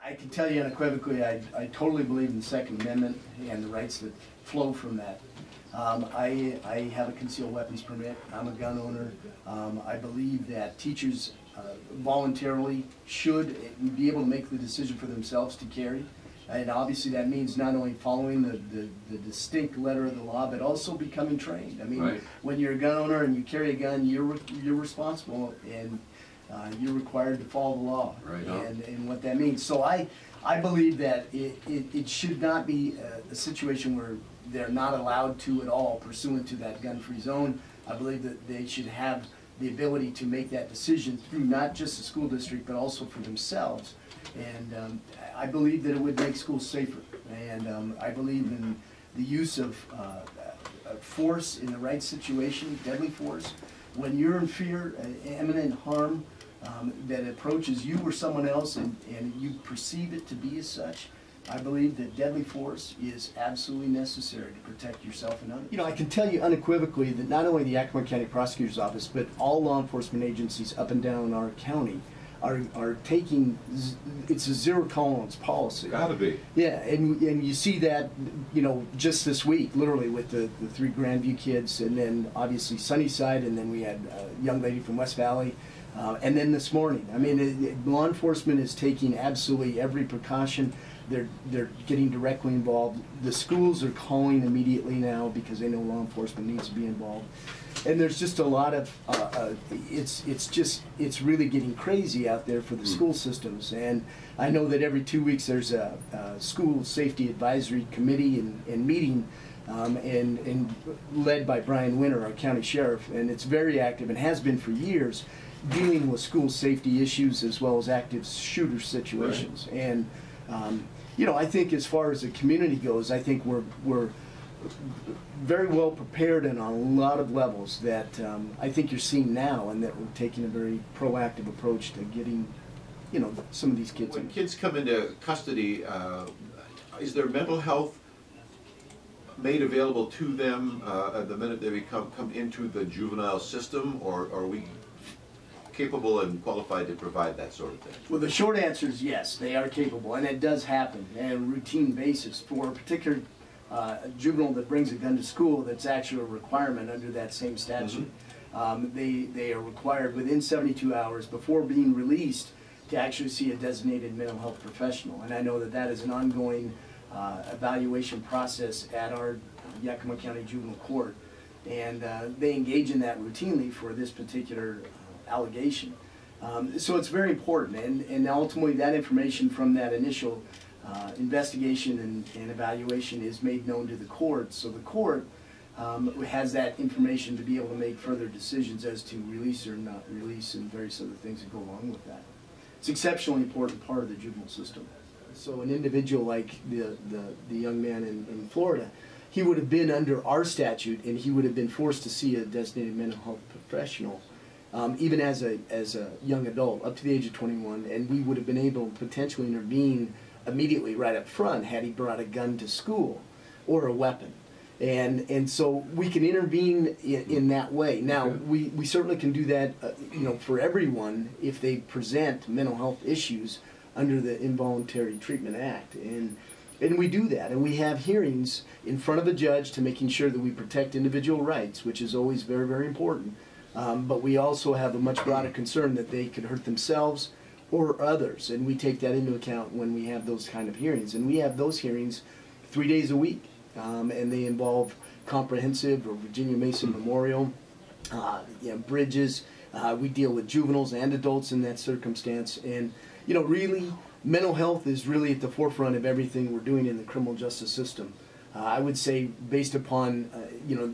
I can tell you unequivocally, I totally believe in the Second Amendment and the rights that flow from that. I have a concealed weapons permit. I'm a gun owner. I believe that teachers voluntarily should be able to make the decision for themselves to carry. And obviously that means not only following the distinct letter of the law, but also becoming trained. I mean, right. When you're a gun owner and you carry a gun, you're responsible and you're required to follow the law, right, and what that means. So I believe that it should not be a situation where they're not allowed to at all pursuant to that gun-free zone. I believe that they should have the ability to make that decision through not just the school district, but also for themselves. And I believe that it would make schools safer. And I believe in the use of force in the right situation, deadly force. When you're in fear, imminent harm that approaches you or someone else, and you perceive it to be as such, I believe that deadly force is absolutely necessary to protect yourself and others. You know, I can tell you unequivocally that not only the Yakima County Prosecutor's Office, but all law enforcement agencies up and down our county are taking, it's a zero tolerance policy. Gotta be. Yeah, and you see that, you know, just this week, literally with the 3 Grandview kids, and then obviously Sunnyside, and then we had a young lady from West Valley, and then this morning. I mean, law enforcement is taking absolutely every precaution. They're getting directly involved. The schools are calling immediately now because they know law enforcement needs to be involved. And there's just a lot of, it's really getting crazy out there for the school systems. And I know that every 2 weeks there's a school safety advisory committee and meeting, and led by Brian Winter, our county sheriff, and it's very active and has been for years, dealing with school safety issues as well as active shooter situations. Right. And you know, I think as far as the community goes, I think we're very well prepared and on a lot of levels that I think you're seeing now, and that we're taking a very proactive approach to getting, you know, some of these kids. When kids come into custody, is their mental health made available to them the minute they come into the juvenile system, or are we capable and qualified to provide that sort of thing? Well, the short answer is yes, they are capable, and it does happen on a routine basis for a particular juvenile that brings a gun to school. That's actually a requirement under that same statute. Mm-hmm. They are required within 72 hours before being released to actually see a designated mental health professional, and I know that that is an ongoing evaluation process at our Yakima County Juvenile Court, and they engage in that routinely for this particular allegation. So it's very important, and ultimately that information from that initial investigation and evaluation is made known to the court, so the court has that information to be able to make further decisions as to release or not release and various other things that go along with that. It's an exceptionally important part of the juvenile system. So an individual like the young man in Florida, he would have been under our statute, and he would have been forced to see a designated mental health professional even as a young adult up to the age of 21, and we would have been able to potentially intervene immediately right up front had he brought a gun to school or a weapon. And so we can intervene in that way. Now, we certainly can do that you know, for everyone if they present mental health issues under the Involuntary Treatment Act. And we do that, and we have hearings in front of a judge to making sure that we protect individual rights, which is always very, very important. But we also have a much broader concern that they could hurt themselves or others, and we take that into account when we have those kind of hearings. And we have those hearings 3 days a week, and they involve comprehensive or Virginia Mason Memorial, you know, bridges. We deal with juveniles and adults in that circumstance, and you know, really, mental health is really at the forefront of everything we're doing in the criminal justice system. I would say, based upon you know,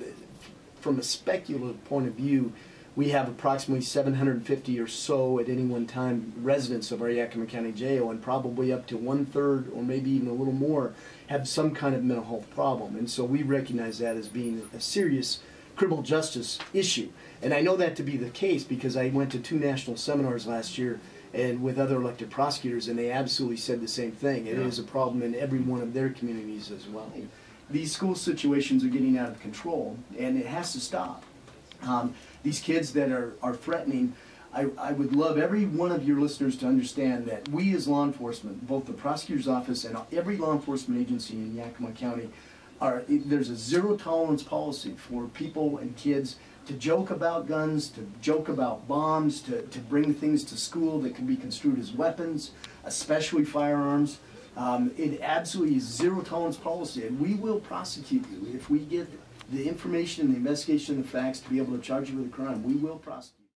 from a speculative point of view, we have approximately 750 or so at any one time residents of our Yakima County Jail, and probably up to 1/3 or maybe even a little more have some kind of mental health problem. And so we recognize that as being a serious criminal justice issue. And I know that to be the case because I went to 2 national seminars last year and with other elected prosecutors, and they absolutely said the same thing. It is a problem in every one of their communities as well. These school situations are getting out of control, and it has to stop. These kids that are threatening, I would love every one of your listeners to understand that we as law enforcement, both the prosecutor's office and every law enforcement agency in Yakima County, there's a zero tolerance policy for people and kids to joke about guns, to joke about bombs, to bring things to school that can be construed as weapons, especially firearms. It absolutely is zero tolerance policy, and we will prosecute you. If we get the information and the investigation and the facts to be able to charge you with a crime, we will prosecute you.